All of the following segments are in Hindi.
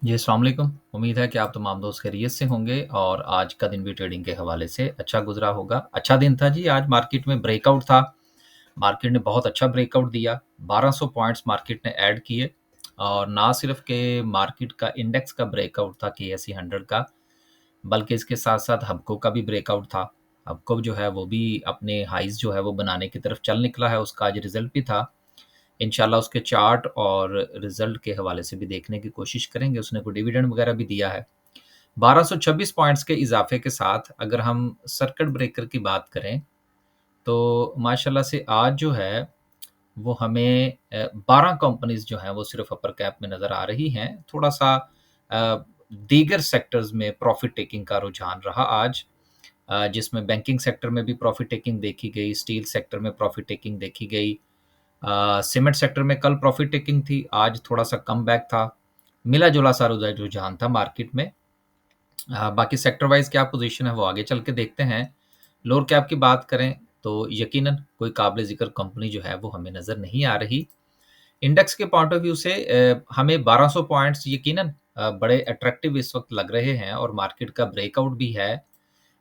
जी, अस्सलाम वालेकुम। उम्मीद है कि आप तमाम दोस्त खैरियत से होंगे और आज का दिन भी ट्रेडिंग के हवाले से अच्छा गुज़रा होगा। अच्छा दिन था जी, आज मार्केट में ब्रेकआउट था। मार्केट ने बहुत अच्छा ब्रेकआउट दिया। 1200 पॉइंट्स मार्केट ने ऐड किए और ना सिर्फ़ के मार्केट का इंडेक्स का ब्रेकआउट था केएसई 100 का, बल्कि इसके साथ-साथ हबको का भी ब्रेकआउट था। हबको जो है वो भी अपने हाइज़ जो है वो बनाने की तरफ चल निकला है, उसका आज रिज़ल्ट भी था। इंशाल्लाह उसके चार्ट और रिज़ल्ट के हवाले से भी देखने की कोशिश करेंगे, उसने कोई डिविडेंड वगैरह भी दिया है। 1226 पॉइंट्स के इज़ाफ़े के साथ अगर हम सर्किट ब्रेकर की बात करें, तो माशाल्लाह से आज जो है, वो हमें 12 कंपनीज़ जो हैं, वो सिर्फ़ अपर कैप में नज़र आ रही हैं। थोड़ा-सा दीगर सेक्टर्स में प्रॉफ़िट टेकिंग का रुझान रहा आज जिसमें बैंकिंग सेक्टर में भी प्रॉफ़िट टेकिंग देखी गई, स्टील सेक्टर में प्रॉफ़िट टेकिंग देखी गई। सीमेंट सेक्टर में कल प्रॉफ़िट टेकिंग थी, आज थोड़ा-सा कमबैक था। मिला-जुला सा रुझान था मार्केट में। बाकी सेक्टर वाइज़ क्या पोज़ीशन है वो आगे चल के देखते हैं। लोअर कैप की बात करें तो यकीनन कोई काबिल-ज़िक्र कंपनी जो है वो हमें नज़र नहीं आ रही। इंडेक्स के पॉइंट ऑफ व्यू से हमें 1200 पॉइंट्स यकीनन बड़े अट्रैक्टिव इस वक़्त लग रहे हैं और मार्केट का ब्रेकआउट भी है।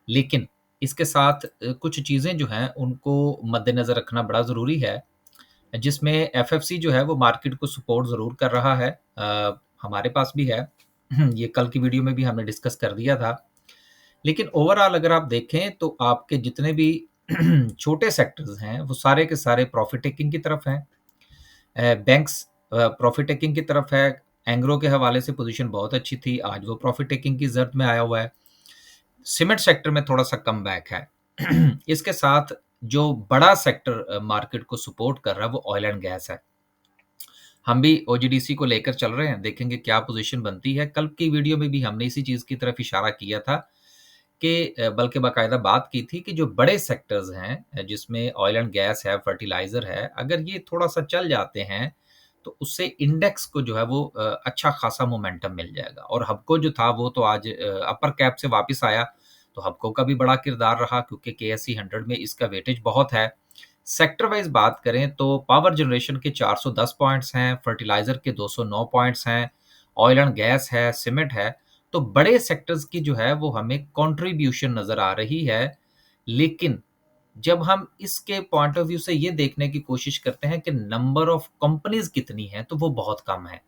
लेकिन इसके साथ कुछ चीज़ें जो हैं उनको मद्देनज़र रखना बड़ा ज़रूरी है। जिसमें एफएफसी जो है वो मार्केट को सपोर्ट ज़रूर कर रहा है। हमारे पास भी है। ये कल की वीडियो में भी हमने डिस्कस कर दिया था। लेकिन ओवरऑल अगर आप देखें तो आपके जितने भी छोटे सेक्टर्स हैं वो सारे के सारे प्रॉफिट टेकिंग की तरफ हैं। बैंक्स प्रॉफिट टेकिंग की तरफ है। एंग्रो के हवाले से पोज़ीशन बहुत अच्छी थी, आज वो प्रॉफिट टेकिंग की ज़र्द में आया हुआ है। सीमेंट सेक्टर में थोड़ा-सा कमबैक है। इसके साथ जो बड़ा सेक्टर मार्केट को सपोर्ट कर रहा है वो ऑयल एंड गैस है। हम भी ओजीडीसी को लेकर चल रहे हैं, देखेंगे क्या पोज़ीशन बनती है। कल की वीडियो में भी हमने इसी चीज़ की तरफ इशारा किया था कि बल्कि बाकायदा बात की थी कि जो बड़े सेक्टर्स हैं जिसमें ऑयल एंड गैस है, फर्टिलाइज़र है, अगर ये थोड़ा-सा चल जाते हैं, तो उससे इंडेक्स को जो है वो अच्छा खासा मोमेंटम मिल जाएगा और हबको जो था वो तो आज अपर कैप से वापस आया, तो हबको का भी बड़ा किरदार रहा क्योंकि केएसई 100 में इसका वेटेज बहुत है। सेक्टर वाइज़ बात करें तो पावर जनरेशन के 410 पॉइंट्स हैं, फर्टिलाइज़र के 209 पॉइंट्स हैं, ऑयल एंड गैस है, सीमेंट है। तो बड़े सेक्टर्स की जो है वो हमें कंट्रीब्यूशन नज़र आ रही है। लेकिन जब हम इसके पॉइंट ऑफ व्यू से ये देखने की कोशिश करते हैं कि नंबर ऑफ कंपनीज़ कितनी हैं, तो वो बहुत कम है।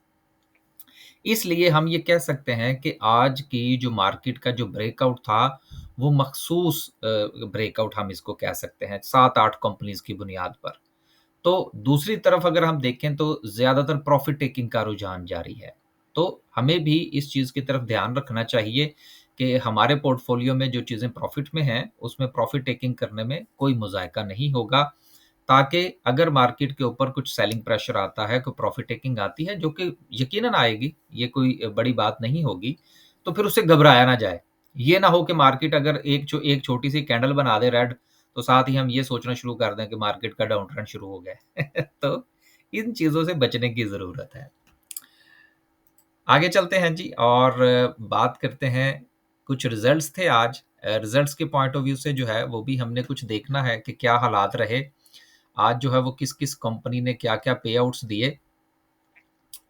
इसलिए हम ये कह सकते हैं कि आज की जो मार्केट का जो ब्रेकआउट था, वो मखसूस ब्रेकआउट हम इसको कह सकते हैं, 7-8 कंपनीज़ की बुनियाद पर। तो दूसरी तरफ अगर हम देखें तो ज़्यादातर प्रॉफ़िट टेकिंग का रुझान जारी है। तो हमें भी इस चीज़ की तरफ ध्यान रखना चाहिए कि हमारे पोर्टफ़ोलियो में जो चीज़ें प्रॉफ़िट में हैं, उसमें प्रॉफ़िट टेकिंग करने में कोई मुज़ायका नहीं होगा, ताकि अगर मार्केट के ऊपर कुछ सेलिंग प्रेशर आता है, कोई प्रॉफ़िट टेकिंग आती है, जो कि यकीनन आएगी, ये कोई बड़ी बात नहीं होगी, तो फिर उससे घबराया ना जाए। ये ना हो कि मार्केट अगर एक छोटी-सी कैंडल बना दे रेड, तो साथ ही हम ये सोचना शुरू कर दें कि मार्केट का डाउन ट्रेंड शुरू हो गया है। तो इन चीज़ों से बचने की ज़रूरत है। आगे चलते हैं जी और बात करते हैं कुछ रिज़ल्ट्स थे आज। रिज़ल्ट्स के पॉइंट ऑफ व्यू से जो है वो भी हमने कुछ देखना है कि क्या हालात रहे। आज जो है वो किस-किस कंपनी ने क्या-क्या पे आउट्स दिए।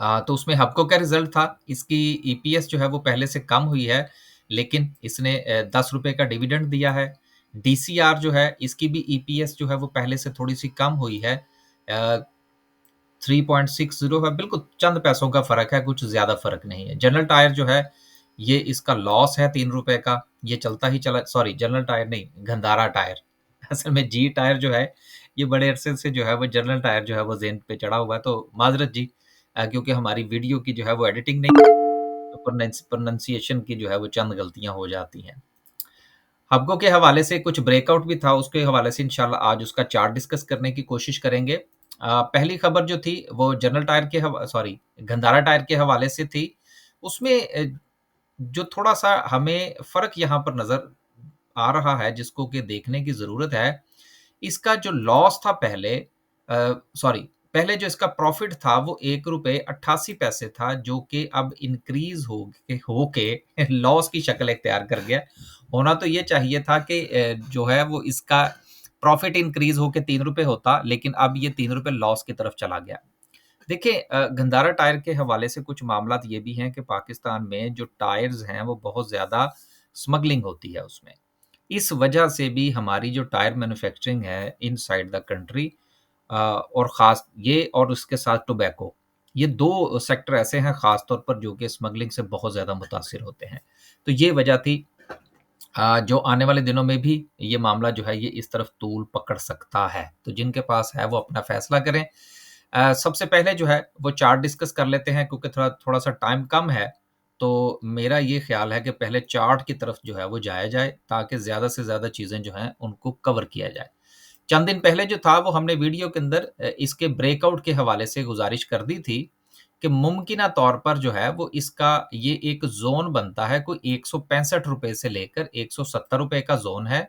तो उसमें हबको का रिज़ल्ट था, इसकी ईपीएस जो है वो पहले से कम हुई है, लेकिन इसने ₹10 का डिविडेंड दिया है। डीसीआर जो है इसकी भी ईपीएस जो है वो पहले से थोड़ी-सी कम हुई है। 3.60 है, बिल्कुल चंद पैसों का फ़र्क है, कुछ ज़्यादा फ़र्क नहीं है। जनरल टायर जो है, ये इसका लॉस है ₹3 का, ये चलता ही चला सॉरी जनरल टायर नहीं, गंधारा टायर। असल में जी टायर जो है, ये बड़े अरसे से जो है वो जनरल टायर जो है वो ज़ेहन पे चढ़ा हुआ है, तो माज़रत जी क्योंकि हमारी वीडियो की जो है वो एडिटिंग नहीं तो प्रोनंसिएशन की जो है वो चंद गलतियाँ हो जाती हैं। हबको के हवाले से कुछ ब्रेकआउट भी था, उसके हवाले से इंशाल्लाह आज उसका चार्ट डिस्कस करने की कोशिश करेंगे। पहली खबर जो थी वो जनरल टायर के सॉरी गंधारा टायर के हवाले से थी। उसमें जो थोड़ा-सा हमें फ़र्क यहाँ पर नज़र आ रहा है जिसको कि देखने की ज़रूरत है, इसका जो लॉस था पहले सॉरी पहले जो इसका प्रॉफ़िट था वो ₹1.88 था जो कि अब इंक्रीज़ होके लॉस की शक्ल इख्तियार कर गया। होना तो ये चाहिए था कि जो है वो इसका प्रॉफ़िट इंक्रीज़ होके ₹3 होता, लेकिन अब ये ₹3 लॉस की तरफ चला गया। देखिए गंधारा टायर के हवाले से कुछ मामलात ये भी हैं कि पाकिस्तान में जो टायर्स हैं वो बहुत ज़्यादा स्मगलिंग होती है उसमें। इस वजह से भी हमारी जो टायर मैन्युफैक्चरिंग है इनसाइड द कंट्री और ख़ास ये और उसके साथ टोबैको, ये 2 सेक्टर ऐसे हैं ख़ास तौर पर जो कि स्मगलिंग से बहुत ज़्यादा मुतासिर होते हैं। तो ये वजह थी जो आने वाले दिनों में भी ये मामला जो है ये इस तरफ तूल पकड़ सकता है। तो जिनके पास है वो अपना फ़ैसला करें। सबसे पहले जो है वो चार्ट डिस्कस कर लेते हैं क्योंकि थोड़ा-सा टाइम कम है, तो मेरा ये ख़्याल है कि पहले चार्ट की तरफ जो है वो जाया जाए ताकि ज़्यादा से ज़्यादा चीज़ें जो हैं उनको कवर किया जाए। चंद दिन पहले जो था वो हमने वीडियो के अंदर इसके ब्रेकआउट के हवाले से गुज़ारिश कर दी थी कि मुमकिना तौर पर जो है वो इसका ये एक ज़ोन बनता है, कोई ₹165 से लेकर ₹170 का ज़ोन है।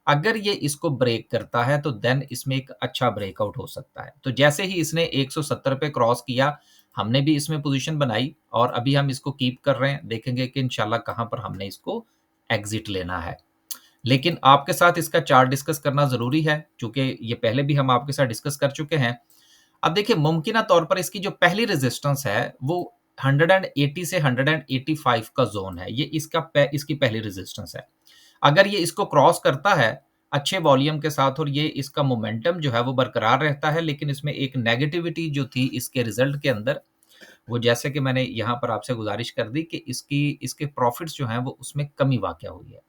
अगर ये इसको ब्रेक करता है तो देन इसमें एक अच्छा ब्रेकआउट हो सकता है। तो जैसे ही इसने ₹170 क्रॉस किया, हमने भी इसमें पोज़ीशन बनाई और अभी हम इसको कीप कर रहे हैं। देखेंगे कि इंशाल्लाह कहाँ पर हमने इसको एग्ज़िट लेना है। लेकिन आपके साथ इसका चार्ट डिस्कस करना ज़रूरी है, चूँकि ये पहले भी हम आपके साथ डिस्कस कर चुके हैं। अब देखिए मुमकिना तौर पर इसकी जो पहली रेज़िस्टेंस है, वो 180 से 185 का ज़ोन है। ये इसकी पहली रेज़िस्टेंस है। अगर ये इसको क्रॉस करता है, अच्छे वॉल्यूम के साथ और ये इसका मोमेंटम जो है वो बरकरार रहता है, लेकिन इसमें एक नेगेटिविटी जो थी इसके रिज़ल्ट के अंदर, वो जैसे कि मैंने यहाँ पर आपसे गुज़ारिश कर दी कि इसके प्रॉफ़िट्स जो हैं वो उसमें कमी वाक़या हुई है।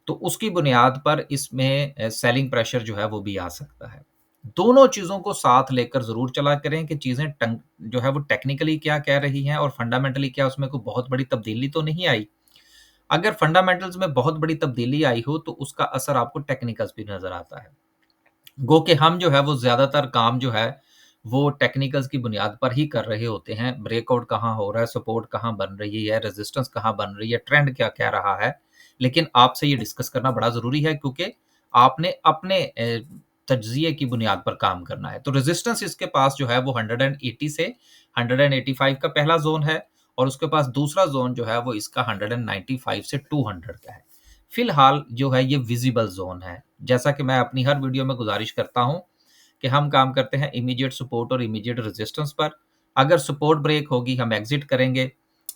तो उसकी बुनियाद पर इसमें सेलिंग प्रेशर जो है वो भी आ सकता है। दोनों चीज़ों को साथ लेकर ज़रूर चला करें कि चीज़ें टंग जो है वो टेक्निकली क्या कह रही हैं और फंडामेंटली क्या उसमें कोई बहुत बड़ी तब्दीली तो नहीं आई। अगर फंडामेंटल्स में बहुत बड़ी तब्दीली आई हो तो उसका असर आपको टेक्निकल्स पे नज़र आता है। गो कि हम जो है वो ज़्यादातर काम जो है वो टेक्निकल्स की बुनियाद पर ही कर रहे होते हैं। ब्रेकआउट कहाँ हो रहा है, सपोर्ट कहाँ बन रही है, रेजिस्टेंस कहाँ बन रही है, ट्रेंड क्या कह रहा है। लेकिन आपसे ये डिस्कस करना बड़ा ज़रूरी है क्योंकि आपने अपने तज्ज़िये की बुनियाद पर काम करना है। तो रेजिस्टेंस इसके पास जो है वो 180 से 185 का पहला ज़ोन है और उसके पास दूसरा ज़ोन जो है वो इसका 195 से 200 का है। फिलहाल जो है ये विज़िबल ज़ोन है। जैसा कि मैं अपनी हर वीडियो में गुज़ारिश करता हूँ कि हम काम करते हैं इमीडिएट सपोर्ट और इमीडिएट रेजिस्टेंस पर। अगर सपोर्ट ब्रेक होगी हम एग्ज़िट करेंगे।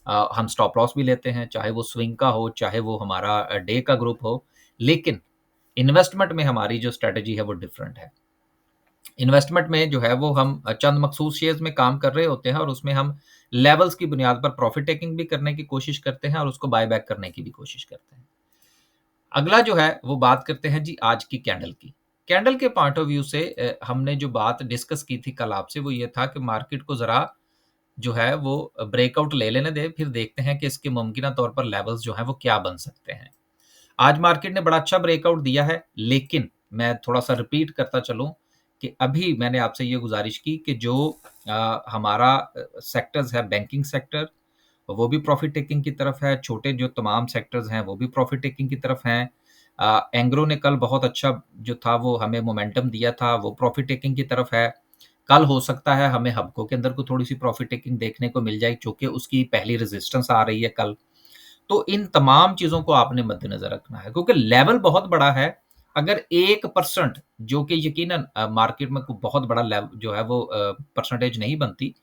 हम स्टॉप लॉस भी लेते हैं, चाहे वो स्विंग का हो, चाहे वो हमारा डे का ग्रुप हो। लेकिन इन्वेस्टमेंट में हमारी जो स्ट्रैटेजी है वो डिफरेंट है। इन्वेस्टमेंट में जो है वो हम चंद मखसूस शेयर्स में काम कर रहे होते हैं और उसमें हम लेवल्स की बुनियाद पर प्रॉफ़िट टेकिंग भी करने की कोशिश करते हैं और उसको बाय बैक करने की भी कोशिश करते हैं। अगला जो है वो बात करते हैं जी आज की कैंडल की। कैंडल के पॉइंट ऑफ व्यू से हमने जो बात डिस्कस की थी कल आपसे वो ये था कि मार्केट को ज़रा जो है वो ब्रेकआउट ले लेने दें, फिर देखते हैं कि इसके मुमकिना तौर पर लेवल्स जो हैं वो क्या बन सकते हैं। आज मार्केट ने बड़ा अच्छा ब्रेकआउट दिया है, लेकिन मैं थोड़ा-सा रिपीट करता चलूँ कि अभी मैंने आपसे ये गुज़ारिश की कि जो हमारा सेक्टर्स है बैंकिंग सेक्टर, वो भी प्रॉफ़िट टेकिंग की तरफ है, छोटे जो तमाम सेक्टर्स हैं, वो भी प्रॉफ़िट टेकिंग की तरफ हैं। एंग्रो ने कल बहुत अच्छा जो था वो हमें मोमेंटम दिया था, वो प्रॉफ़िट टेकिंग की तरफ है। कल हो सकता है हमें हबको के अंदर को थोड़ी-सी प्रॉफ़िट टेकिंग देखने को मिल जाए, चूँकि उसकी पहली रेज़िस्टेंस आ रही है कल। तो इन तमाम चीज़ों को आपने मद्देनज़र रखना है क्योंकि लेवल बहुत बड़ा है। अगर 1% जो कि यकीनन मार्केट में कोई बहुत बड़ा जो है वो परसेंटेज नहीं बनती।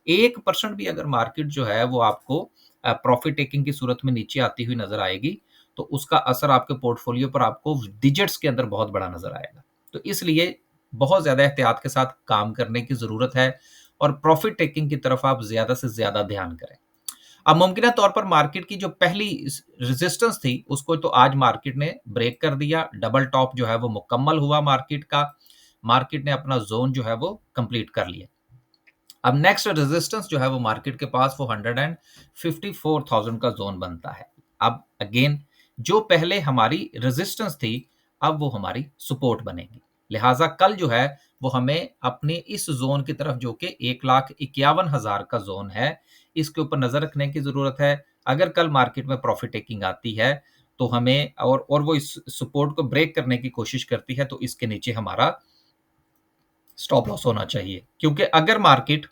1% भी अगर मार्केट जो है वो आपको प्रॉफ़िट टेकिंग की सूरत में नीचे आती हुई नज़र आएगी, तो उसका असर आपके पोर्टफ़ोलियो पर आपको डिजिट्स के अंदर बहुत बड़ा नज़र आएगा। तो इसलिए बहुत ज़्यादा एहतियात के साथ काम करने की ज़रूरत है और प्रॉफ़िट टेकिंग की तरफ आप ज़्यादा से ज़्यादा ध्यान करें। अब मुमकिना तौर पर मार्केट की जो पहली रेजिस्टेंस थी, उसको तो आज मार्केट ने ब्रेक कर दिया। डबल टॉप जो है वो मुकम्मल हुआ मार्केट का। मार्केट ने अपना ज़ोन जो है वो कंप्लीट कर लिया। अब नेक्स्ट रेजिस्टेंस जो है वो मार्केट के पास वो 154,000 का ज़ोन बनता है। अब अगेन जो पहले हमारी रेजिस्टेंस थी, अब वो हमारी सपोर्ट बनेगी। लिहाज़ा कल जो है वो हमें अपने इस ज़ोन की तरफ जो कि 1,51,000 का ज़ोन है, इसके ऊपर नज़र रखने की ज़रूरत है। अगर कल मार्केट में प्रॉफ़िट टेकिंग आती है, तो हमें और वो इस सपोर्ट को ब्रेक करने की कोशिश करती है, तो इसके नीचे हमारा स्टॉप लॉस होना चाहिए। क्योंकि अगर मार्केट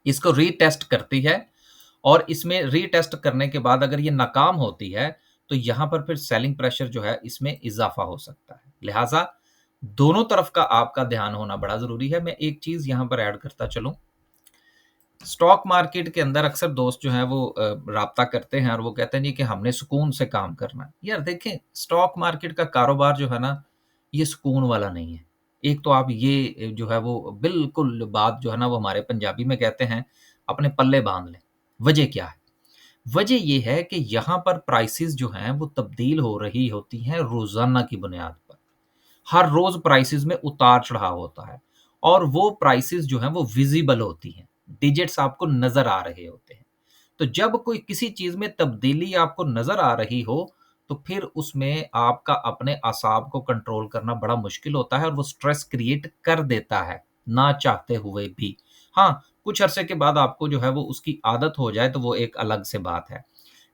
इसको रीटेस्ट करती है और इसमें रीटेस्ट करने के बाद अगर ये नाकाम होती है, तो यहाँ पर फिर सेलिंग प्रेशर जो है इसमें इज़ाफ़ा हो सकता है। लिहाज़ा दोनों तरफ का आपका ध्यान होना बड़ा ज़रूरी है। मैं एक चीज़ यहाँ पर ऐड करता चलूँ स्टॉक मार्केट के अंदर अक्सर दोस्त जो हैं वो राब्ता करते हैं और वो कहते हैं जी कि हमने सुकून से काम करना है। यार देखें, स्टॉक मार्केट का कारोबार जो है ना, ये सुकून वाला नहीं है। एक तो आप ये जो है वो बिल्कुल बात जो है ना वो हमारे पंजाबी में कहते हैं, अपने पल्ले बाँध लें। वजह क्या है? वजह ये है कि यहाँ पर प्राइसेज़ जो हैं वो तब्दील हो रही होती हैं रोज़ाना की बुनियाद पर। हर रोज़ प्राइसेज़ में उतार-चढ़ाव होता है और वो प्राइसेज़ जो हैं वो विज़िबल होती हैं। डिजिट्स आपको नज़र आ रहे होते हैं। तो जब कोई किसी चीज़ में तब्दीली आपको नज़र आ रही हो, तो फिर उसमें आपका अपने असाब को कंट्रोल करना बड़ा मुश्किल होता है और वो स्ट्रेस क्रिएट कर देता है, ना चाहते हुए भी। हाँ, कुछ अरसे के बाद आपको जो है वो उसकी आदत हो जाए तो वो एक अलग से बात है।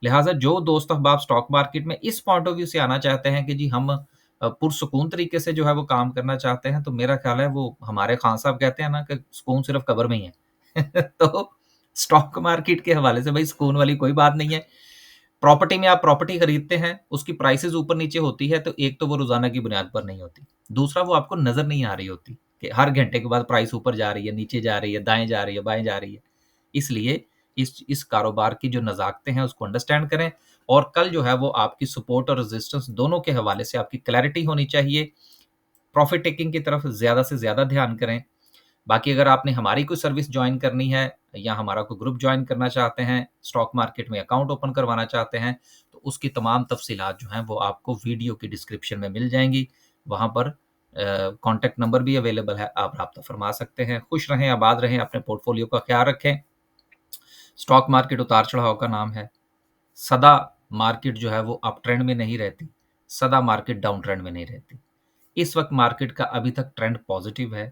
लिहाज़ा जो दोस्त अहबाब स्टॉक मार्केट में इस पॉइंट ऑफ व्यू से आना चाहते हैं कि जी हम पुरसुकून तरीके से जो है वो काम करना चाहते हैं, तो मेरा ख़्याल है वो हमारे खान साहब कहते हैं ना कि सुकून सिर्फ़ कब्र में ही है। तो स्टॉक मार्केट के हवाले से भई सुकून वाली कोई बात नहीं है। प्रॉपर्टी में आप प्रॉपर्टी खरीदते हैं, उसकी प्राइसेज़ ऊपर-नीचे होती है, तो एक तो वो रोज़ाना की बुनियाद पर नहीं होती। दूसरा वो आपको नज़र नहीं आ रही होती कि हर घंटे के बाद प्राइस ऊपर जा रही है, नीचे जा रही है, दाएँ जा रही है, बाएँ जा रही है। इसलिए इस कारोबार की जो नज़ाकतें हैं उसको अंडरस्टैंड करें और कल जो है वो आपकी सपोर्ट और रेजिस्टेंस दोनों के हवाले से आपकी क्लैरिटी होनी चाहिए। प्रॉफ़िट टेकिंग की तरफ ज़्यादा से ज़्यादा ध्यान करें। बाकी अगर आपने हमारी कोई सर्विस जॉइन करनी है या हमारा कोई ग्रुप जॉइन करना चाहते हैं, स्टॉक मार्केट में अकाउंट ओपन करवाना चाहते हैं, तो उसकी तमाम तफ़सीलात जो हैं वो आपको वीडियो की डिस्क्रिप्शन में मिल जाएँगी। वहाँ पर कॉन्टैक्ट नंबर भी अवेलेबल है, आप राब्ता फ़रमा सकते हैं। खुश रहें, आबाद रहें, अपने पोर्टफ़ोलियो का ख़्याल रखें। स्टॉक मार्केट उतार-चढ़ाव का नाम है। सदा मार्केट जो है वो अप ट्रेंड में नहीं रहती, सदा मार्केट डाउन ट्रेंड में नहीं रहती। इस वक़्त मार्केट का अभी तक ट्रेंड पॉज़िटिव है,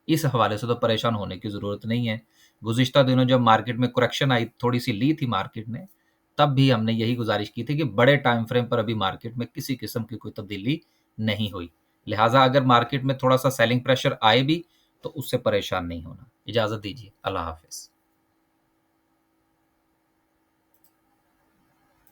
इस हवाले से तो परेशान होने की ज़रूरत नहीं है। गुज़िश्ता दिनों जब मार्केट में करेक्शन आई, थोड़ी-सी ली थी मार्केट ने, तब भी हमने यही गुज़ारिश की थी कि बड़े टाइम फ्रेम पर अभी मार्केट में किसी किस्म की कोई तब्दीली नहीं हुई। लिहाज़ा अगर मार्केट में थोड़ा-सा सेलिंग प्रेशर आए भी, तो उससे परेशान नहीं होना। इजाज़त दीजिए, अल्लाह हाफ़िज़।